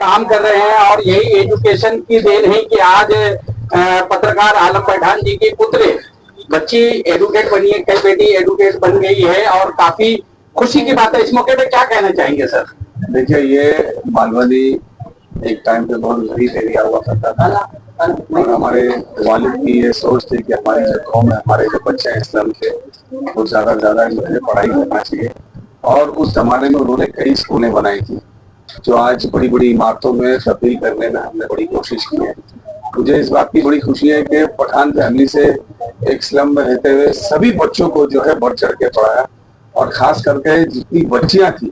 काम कर रहे हैं और यही एजुकेशन की देन है कि आज पत्रकार आलम पठान जी की पुत्री बच्ची एडवोकेट बनी है, कई बेटी एडवोकेट बन गई है और काफी खुशी की बात है। इस मौके पे क्या कहना चाहेंगे सर? देखिए, ये मालवनी एक टाइम पे बहुत गरीब एरिया हुआ करता था और हमारे वालिद की ये सोच थी कि हमारी जो कौम है, हमारे जो बच्चे हैं इस्लाम के, वो ज्यादा से ज्यादा इन्हें पढ़ाई करना चाहिए। और उस जमाने में उन्होंने कई स्कूलें बनाई थी जो आज बड़ी बड़ी इमारतों में तब्दील करने में हमने बड़ी कोशिश की है। मुझे इस बात की बड़ी खुशी है कि पठान फैमिली से एक स्लम में रहते हुए सभी बच्चों को जो है बढ़ चढ़ के पढ़ाया और खास करके जितनी बच्चियां थी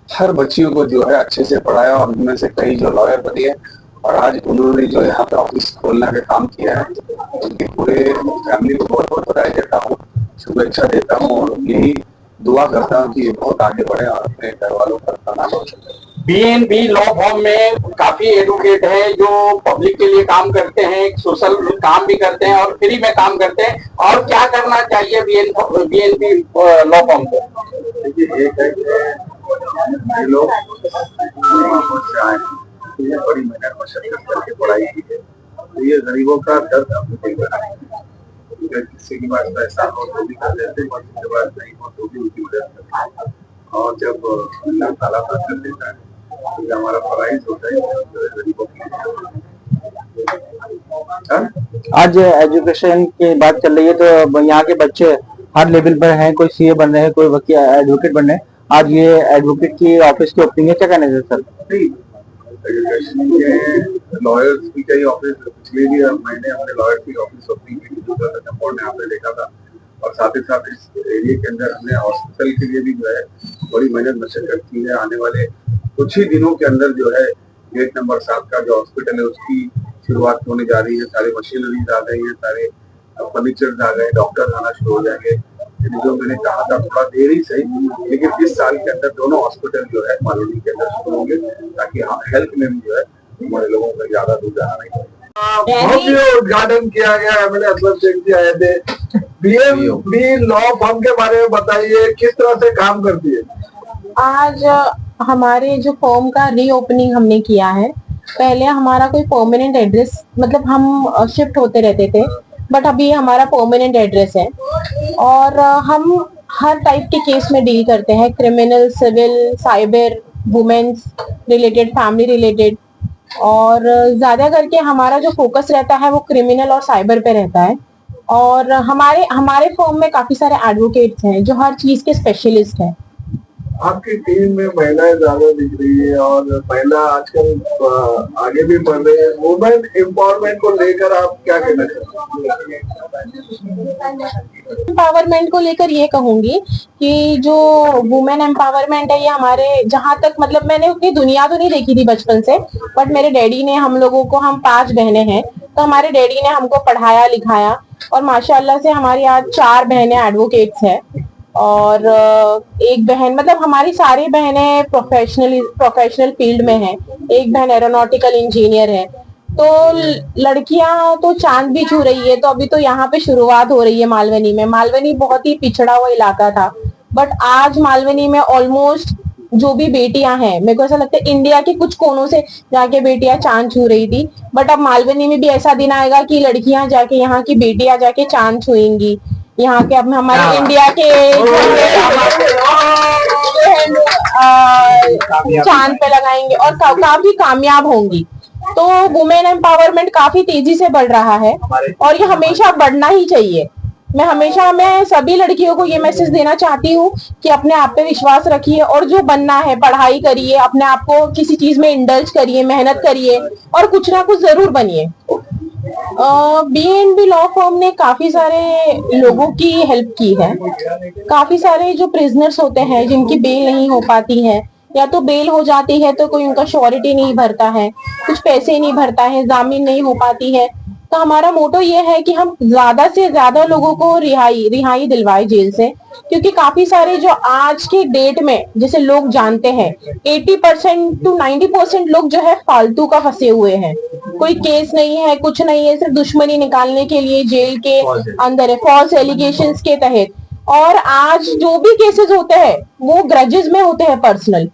हर बच्चियों को जो है अच्छे से पढ़ाया और उनमें से कई जो लॉयर बनी है और आज उन्होंने जो यहाँ पे ऑफिस खोलने का काम किया है, उनकी पूरे फैमिली को बहुत बहुत बधाई देता हूँ, शुभेच्छा देता हूँ और यही दुआ करता हूँ कि ये बहुत आगे बढ़े और अपने घर वालों का नाम रोशन करे। बीएनबी लॉ फॉर्म में काफी एडवोकेट है जो पब्लिक के लिए काम करते हैं, सोशल काम भी करते हैं और फ्री में काम करते हैं। और क्या करना चाहिए बीएनबी लॉ फॉर्म को? देखिए, एक है कि लोग बड़ी मेहनत मशक्कत करके पढ़ाई की है, तो ये गरीबों का दर्द हमने नहीं बनाया। किसी की बात पैसा हो तो भी कर देते, किसी के पास नहीं हो तो भी उसकी मदद करते हैं। और जब अल्लाह ताला कर देता है तो हमारा फराइज होता है गरीबों की। आज एजुकेशन की बात चल रही है तो यहाँ के बच्चे हर लेवल पर हैं, कोई सीए बन रहे हैं, कोई वकील एडवोकेट बन रहे हैं। आज ये एडवोकेट की ऑफिस की ओपनिंग है, क्या कहना है सर? एजुकेशन के लॉयर्स की कई ऑफिस पिछले भी महीने हमने लॉयर की ऑफिस ओपनिंग की थी, ने आपने देखा था। और साथ ही साथ इस एरिया के अंदर हमने हॉस्पिटल के लिए भी जो है बड़ी मेहनत मशक्कत की है। आने वाले कुछ ही दिनों के अंदर जो है गेट नंबर 7 का जो हॉस्पिटल है उसकी शुरुआत होने जा रही है। सारे मशीनरीज आ गई है, सारे फर्नीचर आ गए, डॉक्टर आना शुरू हो जाएंगे। जो मैंने कहा था थोड़ा देर ही सही, लेकिन इस साल के अंदर दोनों हॉस्पिटल जो है मालवनी के अंदर शुरू होंगे ताकि हेल्थ में भी जो है हमारे लोगों को ज्यादा दूर जाना नहीं पड़े। भव्य उद्घाटन किया गया, एमएलए असलम शेख जी आए थे। बीएनबी लॉ फर्म के बारे में बताइए, किस तरह से काम करती है? आज हमारे जो फर्म का रीओपनिंग हमने किया है। पहले हमारा कोई परमानेंट एड्रेस, मतलब हम शिफ्ट होते रहते थे, बट अभी हमारा परमानेंट एड्रेस है और हम हर टाइप के केस में डील करते हैं, criminal, civil, cyber, women's related, family related. और ज्यादा करके हमारा जो फोकस रहता है वो क्रिमिनल और साइबर पे रहता है। और हमारे फर्म में काफी सारे एडवोकेट्स हैं जो हर चीज के स्पेशलिस्ट हैं। आपकी टीम में महिलाएं ज्यादा दिख रही है और महिला आजकल आगे भी बढ़ रही है। वुमेन एम्पावरमेंट को लेकर आप क्या कहना चाहते हैं? एम्पावरमेंट को लेकर ये कहूंगी कि जो वुमेन एम्पावरमेंट है ये हमारे, जहां तक मतलब मैंने उतनी दुनिया तो नहीं देखी थी बचपन से, बट मेरे डैडी ने हम लोगों को, हम 5 बहनें हैं, तो हमारे डैडी ने हमको पढ़ाया लिखाया और माशाल्लाह से हमारी आज 4 बहनें एडवोकेट्स हैं और एक बहन, मतलब हमारी सारी बहनें प्रोफेशनल फील्ड में हैं। एक बहन एरोनॉटिकल इंजीनियर है। तो लड़कियां तो चांद भी छू रही है। तो अभी तो यहाँ पे शुरुआत हो रही है मालवनी में। मालवनी बहुत ही पिछड़ा हुआ इलाका था, बट आज मालवनी में ऑलमोस्ट जो भी बेटियां हैं, मेरे को ऐसा लगता है इंडिया के कुछ कोनों से जाके बेटियां चांद छू रही थी, बट अब मालवनी में भी ऐसा दिन आएगा कि लड़कियां जाके, यहाँ की बेटियां जाके चांद छुएंगी। यहाँ के अब हमारे इंडिया के चांद पे लगाएंगे और काफी कामयाब होंगी। तो वुमेन एम्पावरमेंट काफी तेजी से बढ़ रहा है और ये हमेशा बढ़ना ही चाहिए। मैं सभी लड़कियों को ये मैसेज देना चाहती हूँ कि अपने आप पे विश्वास रखिए और जो बनना है पढ़ाई करिए, अपने आप को किसी चीज में इंडल्ज करिए, मेहनत करिए और कुछ ना कुछ जरूर बनिए। बीएनबी लॉ फर्म ने काफी सारे लोगों की हेल्प की है। काफी सारे जो प्रिजनर्स होते हैं जिनकी बेल नहीं हो पाती है, या तो बेल हो जाती है तो कोई उनका श्योरिटी नहीं भरता है, कुछ पैसे नहीं भरता है, जामीन नहीं हो पाती है, तो हमारा मोटो ये है कि हम ज्यादा से ज्यादा लोगों को रिहाई दिलवाए जेल से। क्योंकि काफी सारे जो आज के डेट में जैसे लोग जानते हैं 80% to 90% लोग जो है फालतू का फंसे हुए हैं। कोई केस नहीं है, कुछ नहीं है, सिर्फ दुश्मनी निकालने के लिए जेल के अंदर है, फॉल्स एलिगेशंस के तहत। और आज जो भी केसेस होते हैं वो ग्रजेस में होते हैं, पर्सनल।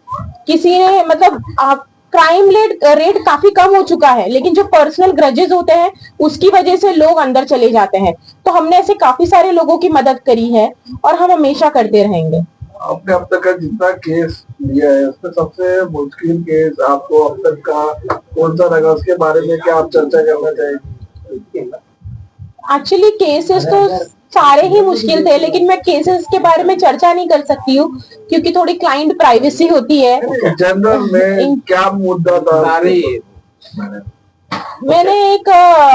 किसी ने मतलब आप क्राइम रेट काफी कम हो चुका है, लेकिन जो पर्सनल ग्रजेस होते हैं उसकी वजह से लोग अंदर चले जाते हैं। तो हमने ऐसे काफी सारे लोगों की मदद करी है और हम हमेशा करते रहेंगे। आपने अब तक का जितना केस लिया है उसमें सबसे मुश्किल केस आपको अब तक का कौन सा लगा, उसके बारे में क्या आप चर्चा करना चाहेंगे? एक्चुअली केसेस तो सारे ही मुश्किल थे, लेकिन मैं केसेस के बारे में चर्चा नहीं कर सकती हूँ क्योंकि थोड़ी क्लाइंट प्राइवेसी होती है। जनरल में क्या मुद्दा था? मैंने एक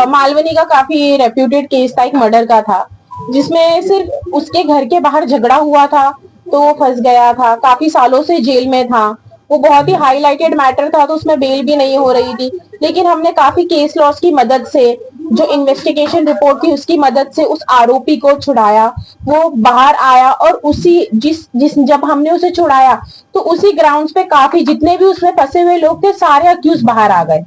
मालवनी का काफी रेप्यूटेड केस था, एक मर्डर का था, जिसमें सिर्फ उसके घर के बाहर झगड़ा हुआ था तो वो फंस गया था, काफी सालों से जेल में था। वो बहुत ही हाईलाइटेड मैटर था तो उसमें बेल भी नहीं हो रही थी, लेकिन हमने काफी केस लॉस की मदद से, जो इन्वेस्टिगेशन रिपोर्ट थी उसकी मदद से उस आरोपी को छुड़ाया। वो बाहर आया और उसी जिस जब हमने उसे छुड़ाया तो उसी ग्राउंड्स पे काफी जितने भी उसमें फंसे हुए लोग थे सारे अक्यूज बाहर आ गए।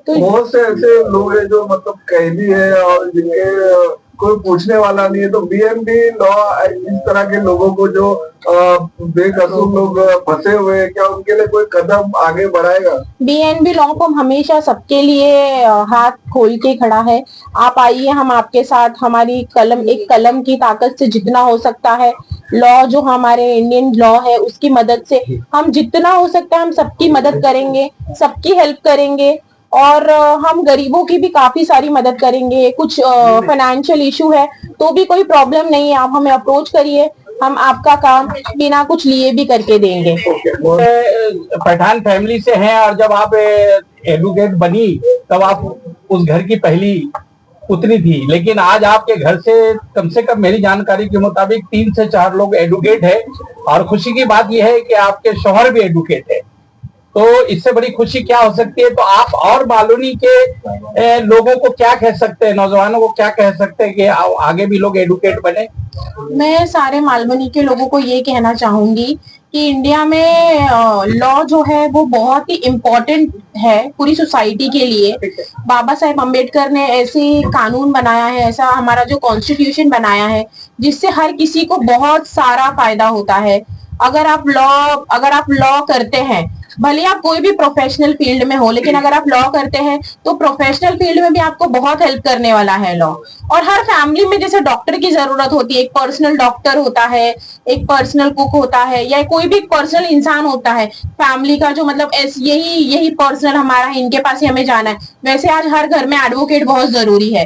तो बहुत से ऐसे लोग हैं जो मतलब कैदी है और जिनके कोई पूछने वाला नहीं है, तो बीएनबी लॉ इस तरह के लोगों को जो बेकसूर लोग फंसे हुए हैं, क्या उनके लिए कोई कदम आगे बढ़ाएगा? बीएनबी लॉ को हमेशा सबके लिए हाथ खोल के खड़ा है। आप आइए, हम आपके साथ, हमारी एक कलम की ताकत से जितना हो सकता है, लॉ जो हमारे इंडियन लॉ है उसकी मदद से हम जितना हो सकता है हम सबकी मदद करेंगे, सबकी हेल्प करेंगे और हम गरीबों की भी काफी सारी मदद करेंगे। कुछ फाइनेंशियल इशू है तो भी कोई प्रॉब्लम नहीं है, आप हमें अप्रोच करिए, हम आपका काम बिना कुछ लिए भी करके देंगे। पठान फैमिली से हैं और जब आप एडवोकेट बनी तब आप उस घर की पहली पुत्री थी, लेकिन आज आपके घर से कम मेरी जानकारी के मुताबिक 3 से 4 लोग एडवोकेट है और खुशी की बात यह है कि आपके शौहर भी एडवोकेट है। तो इससे बड़ी खुशी क्या हो सकती है? तो आप और मालवनी के लोगों को क्या कह सकते हैं, नौजवानों को क्या कह सकते हैं कि आगे भी लोग एडवोकेट बने? मैं सारे मालवनी के लोगों को ये कहना चाहूंगी कि इंडिया में लॉ जो है वो बहुत ही इम्पोर्टेंट है पूरी सोसाइटी के लिए। बाबा साहेब अम्बेडकर ने ऐसे कानून बनाया है, ऐसा हमारा जो कॉन्स्टिट्यूशन बनाया है जिससे हर किसी को बहुत सारा फायदा होता है। अगर आप लॉ करते हैं, भले आप कोई भी प्रोफेशनल फील्ड में हो, लेकिन अगर आप लॉ करते हैं तो प्रोफेशनल फील्ड में भी आपको बहुत हेल्प करने वाला है लॉ। और हर फैमिली में जैसे डॉक्टर की जरूरत होती है, एक पर्सनल डॉक्टर होता है, एक पर्सनल कुक होता है, या कोई भी पर्सनल इंसान होता है फैमिली का, जो मतलब यही पर्सनल हमारा है, इनके पास ही हमें जाना है, वैसे आज हर घर में एडवोकेट बहुत जरूरी है।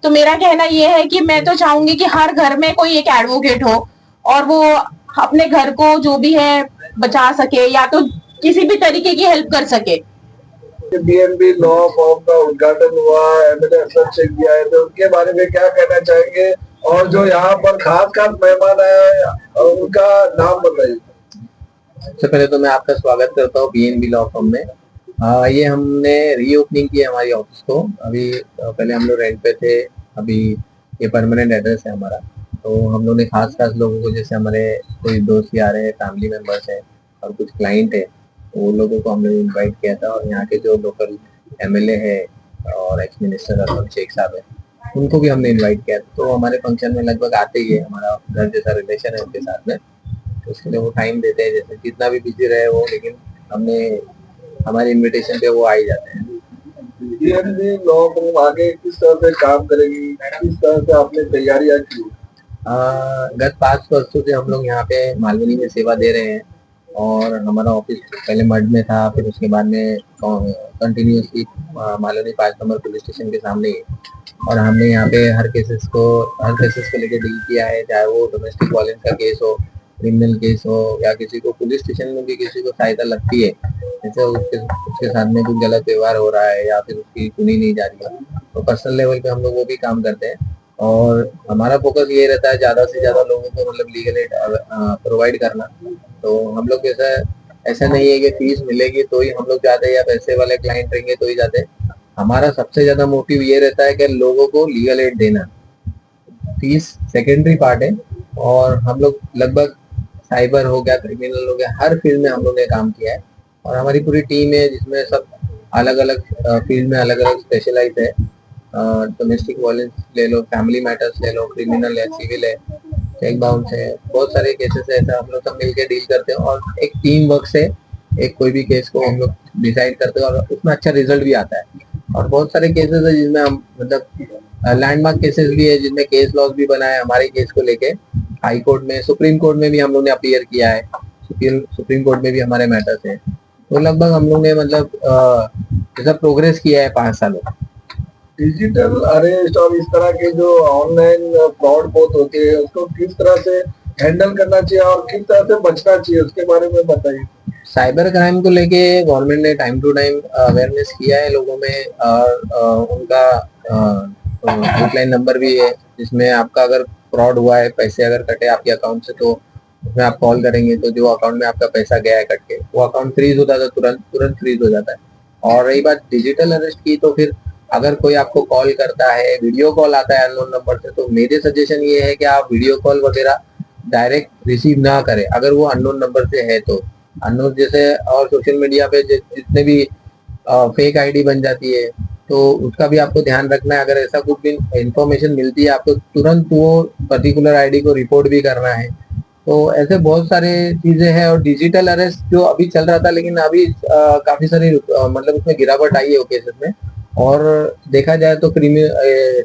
तो मेरा कहना यह है कि मैं तो चाहूंगी कि हर घर में कोई एक एडवोकेट हो और वो अपने घर को जो भी है बचा सके या तो किसी भी तरीके की हेल्प कर सके। बीएनबी लॉ फॉर्म का उद्घाटन हुआ, एमएलए सर से किया है, तो उनके बारे में क्या कहना चाहेंगे? और जो यहाँ पर खास मेहमान आया उनका नाम बताइए। सबसे पहले तो मैं आपका स्वागत करता हूँ बीएनबी लॉ फॉर्म में। ये हमने रीओपनिंग की हमारी ऑफिस को। अभी पहले हम लोग रेंट पे थे, अभी ये परमानेंट एड्रेस है हमारा। तो हम लोग ने खास लोगों को, जैसे हमारे कोई दोस्त आ रहे हैं, फैमिली मेंबर्स हैं और कुछ क्लाइंट है, तो वो लोगों को हमने इनवाइट किया था। और यहाँ के जो लोकल एमएलए है और एक्स मिनिस्टर अरविंद शेख साहब है, उनको भी हमने इनवाइट किया था। तो हमारे फंक्शन में लगभग आते ही है, हमारा घर जैसा रिलेशन है उनके साथ में, तो उसके लिए वो टाइम देते हैं, जैसे जितना भी बिजी रहे वो, लेकिन हमने हमारे इन्विटेशन पे वो आ ही जाते हैं। बीएनबी लॉ फॉर्म आगे किस तरह से काम करेगी, किस तरह से आपने तैयारियां की? गत 5 वर्षों से हम लोग यहाँ पे मालवनी में सेवा दे रहे हैं और हमारा ऑफिस पहले मड में था, फिर उसके बाद में continuously Malvani 5 number police station के सामने ही। और हमने यहाँ पे हर केसेस को लेके डील किया है, चाहे वो डोमेस्टिक वायलेंस का केस हो, क्रिमिनल केस हो, या किसी को पुलिस स्टेशन में भी किसी को सहायता लगती है, जैसे उसके साथ में कुछ गलत व्यवहार हो रहा है या फिर उसकी सुनी नहीं जा रही है, तो पर्सनल लेवल पे हम लोग वो भी काम करते हैं। और हमारा फोकस ये रहता है ज्यादा से ज्यादा लोगों को मतलब लीगल एड प्रोवाइड करना। तो हम लोग ऐसा नहीं है कि फीस मिलेगी तो ही हम लोग जाते हैं या पैसे वाले क्लाइंट रहेंगे तो ही जाते हैं। हमारा सबसे ज्यादा मोटिव ये रहता है कि लोगों को लीगल एड देना, फीस सेकेंडरी पार्ट है। और हम लोग लगभग साइबर हो गया, क्रिमिनल हो गया, हर फील्ड में हम लोग ने काम किया है। और हमारी पूरी टीम है जिसमें सब अलग अलग फील्ड में अलग अलग स्पेशलाइज है। डोमेस्टिक वायलेंस ले लो, फैमिली मैटर्स ले लो, क्रिमिनल है, सिविल है, चेक बाउंस है, बहुत सारे केसेस है, ऐसा हम लोग सब मिलकर डील करते हैं और एक टीम वर्क से एक कोई भी केस को हम लोग डिसाइड करते हैं और उसमें अच्छा रिजल्ट भी आता है। और बहुत सारे केसेस है जिसमें हम मतलब लैंडमार्क केसेस भी है जिनमें केस लॉस भी बना है हमारे केस को लेके। हाई कोर्ट में, सुप्रीम कोर्ट में भी हम लोग ने अपीयर किया है, सुप्रीम कोर्ट में भी हमारे मैटर्स हैं। तो लगभग हम लोग ने मतलब जैसा प्रोग्रेस किया है 5 सालों। डिजिटल अरेस्ट और इस तरह के जो ऑनलाइन फ्रॉड बहुत होते हैं उसको किस तरह से हैंडल करना चाहिए और किस तरह से बचना चाहिए, उसके बारे में बताइए। साइबर क्राइम को लेके गवर्नमेंट ने टाइम टू टाइम अवेयरनेस किया है लोगों में, और उनका हेल्पलाइन नंबर भी है जिसमें आपका अगर फ्रॉड हुआ है, पैसे अगर कटे आपके अकाउंट से, तो उसमें आप कॉल करेंगे तो जो अकाउंट में आपका पैसा गया है कट के, वो अकाउंट फ्रीज होता है, तुरंत फ्रीज हो जाता है। और रही बात डिजिटल अरेस्ट की, तो फिर अगर कोई आपको कॉल करता है, वीडियो कॉल आता है अननोन नंबर से, तो मेरे सजेशन ये है कि आप वीडियो कॉल वगैरह डायरेक्ट रिसीव ना करें अगर वो अननोन नंबर से है तो। अननोन जैसे और सोशल मीडिया पे जितने भी फेक आईडी बन जाती है, तो उसका भी आपको ध्यान रखना है। अगर ऐसा कुछ भी इंफॉर्मेशन मिलती है आपको तुरंत वो पर्टिकुलर आईडी को रिपोर्ट भी करना है। तो ऐसे बहुत सारे चीजें हैं। और डिजिटल अरेस्ट जो अभी चल रहा था, लेकिन अभी काफी सारी मतलब उसमें गिरावट आई है वो केसेस में। और देखा जाए तो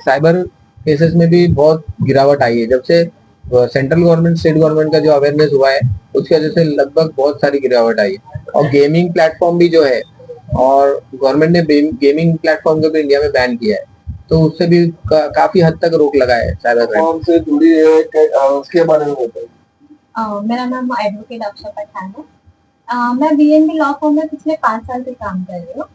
साइबर केसेस में भी बहुत गिरावट आई है जब से सेंट्रल गवर्नमेंट स्टेट गवर्नमेंट का जो अवेयरनेस हुआ है उसकी वजह से लगभग बहुत सारी गिरावट आई है। और गेमिंग प्लेटफॉर्म भी जो है, और गवर्नमेंट ने गेमिंग प्लेटफॉर्म को भी इंडिया में बैन किया है, तो उससे भी काफी हद तक रोक लगा है साइबर क्राइम से जुड़ी है, उसके बारे में बताइए। मेरा नाम एडवोकेट अक्षय पठान है। मैं बीएनबी लॉ फर्म में पिछले 5 साल से काम कर रही हूँ।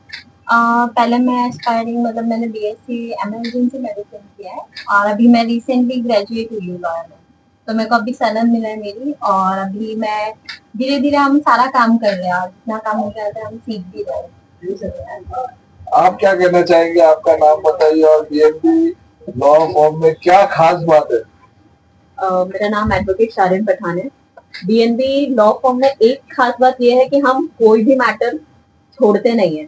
पहले मैं एस्पायरिंग मतलब मैंने बीएससी एमरजेंसी मेडिसिन किया है और अभी मैं रिसेंटली ग्रेजुएट हुई हूँ लॉयर में। तो मेरे को अभी सनद मिला है मेरी, और अभी मैं धीरे धीरे हम सारा काम कर रहे हैं और जितना काम हो जाता है हम सीख भी रहे हैं। आप क्या कहना चाहेंगे, आपका नाम बताइए और बीएनबी लॉ फर्म में क्या खास बात है? मेरा नाम एडवोकेट शारिन पठान है। बीएनबी लॉ फर्म में एक खास बात यह है कि हम कोई भी मैटर छोड़ते नहीं है,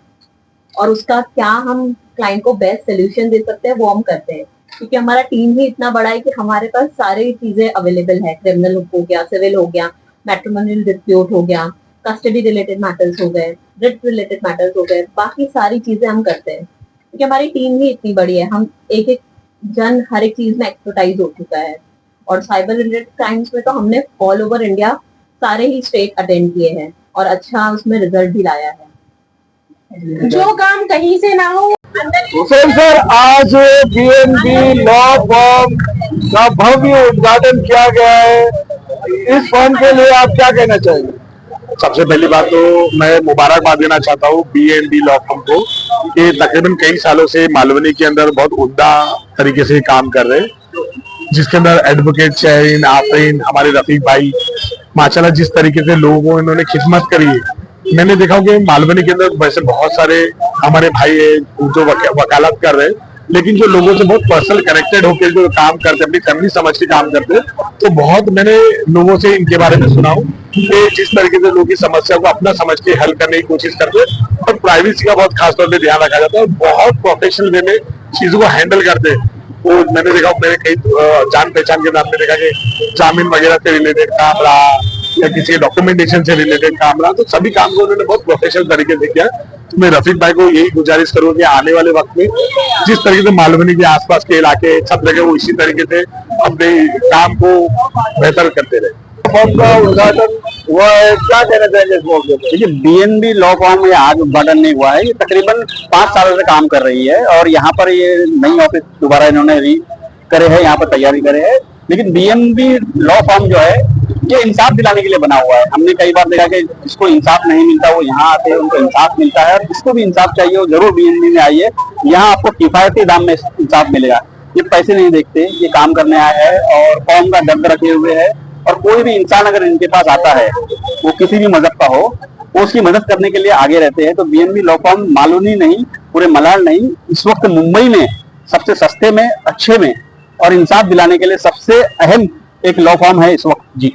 और उसका क्या हम क्लाइंट को बेस्ट सोल्यूशन दे सकते हैं वो हम करते हैं, क्योंकि हमारा टीम ही इतना बड़ा है कि हमारे पास सारी चीजें अवेलेबल है। क्रिमिनल हो गया, सिविल हो गया, मैट्रिमोनियल डिस्प्यूट हो गया, कस्टडी रिलेटेड मैटर्स हो गए, रिट रिलेटेड मैटर्स हो गए, बाकी सारी चीजें हम करते हैं क्योंकि हमारी टीम ही इतनी बड़ी है। हम एक जन हर एक चीज में एक्सपर्टाइज हो चुका है। और साइबर रिलेटेड क्राइम्स में तो हमने ऑल ओवर इंडिया सारे ही स्टेट अटेंड किए हैं और अच्छा उसमें रिजल्ट भी लाया है। जो काम कहीं से ना हो हुसैन सर, आज बीएनबी लॉ फर्म का भव्य उद्घाटन किया गया है, इस फर्म के लिए आप क्या कहना चाहेंगे? सबसे पहली बात तो मैं मुबारकबाद देना चाहता हूँ बीएनबी लॉ फर्म को कि तकरीबन कई सालों से मालवनी के अंदर बहुत उम्दा तरीके से काम कर रहे हैं, जिसके अंदर एडवोकेट शहरीन आफरीन, हमारे रफीक भाई, माशाल्लाह जिस तरीके से लोगों को इन्होंने खिदमत करी है। मैंने देखा कि मालवनी के अंदर वैसे बहुत सारे हमारे भाई है जो वकालत कर रहे हैं, लेकिन जो लोगों से बहुत पर्सनल कनेक्टेड होकर जो काम करते, अपनी फैमिली समझ के काम करते, तो बहुत मैंने लोगों से इनके बारे में सुना हूँ कि जिस तरीके से लोगों की समस्या को अपना समझ के हल करने की कोशिश करते हैं और प्राइवेसी का बहुत खास तौर पर ध्यान रखा जाता है और बहुत प्रोफेशनल वे में चीजों को हैंडल करते हैं। वो मैंने देखा, मैंने कई जान पहचान के नाम में देखा कि जामीन वगैरह से रिलेटेड काम रहा या किसी डॉक्यूमेंटेशन से रिलेटेड काम रहा, तो सभी काम को उन्होंने बहुत प्रोफेशनल तरीके से किया। तो मैं रफीक भाई को यही गुजारिश करूँ कि आने वाले वक्त में जिस तरीके से मालवनी के आसपास के इलाके सब जगह वो इसी तरीके से अपने काम को बेहतर करते रहे। फर्म का उद्घाटन हुआ है, क्या कहना चाहेंगे इस मौके पर? देखिए, बीएनबी लॉ फर्म में आज उद्घाटन नहीं हुआ है, ये तकरीबन 5 सालों से काम कर रही है और यहाँ पर ये नई ऑफिस दोबारा इन्होंने करे हैं, यहाँ पर तैयारी करे है। लेकिन बीएनबी लॉ फर्म जो है ये इंसाफ दिलाने के लिए बना हुआ है। हमने कई बार देखा कि जिसको इंसाफ नहीं मिलता वो यहाँ आते हैं, उनको इंसाफ मिलता है। और जिसको भी इंसाफ चाहिए वो जरूर बीएनबी में आइए, यहाँ आपको किफायती दाम में इंसाफ मिलेगा। ये पैसे नहीं देखते, ये काम करने आए हैं और कौम का दर्द रखे हुए है। और कोई भी इंसान अगर इनके पास आता है, वो किसी भी मजहब का हो, वो उसकी मदद करने के लिए आगे रहते हैं। तो बीएनबी लॉ फर्म मालवनी नहीं, पूरे मलाड नहीं, इस वक्त मुंबई में सबसे सस्ते में, अच्छे में और इंसाफ दिलाने के लिए सबसे अहम एक लॉ फर्म है इस वक्त जी।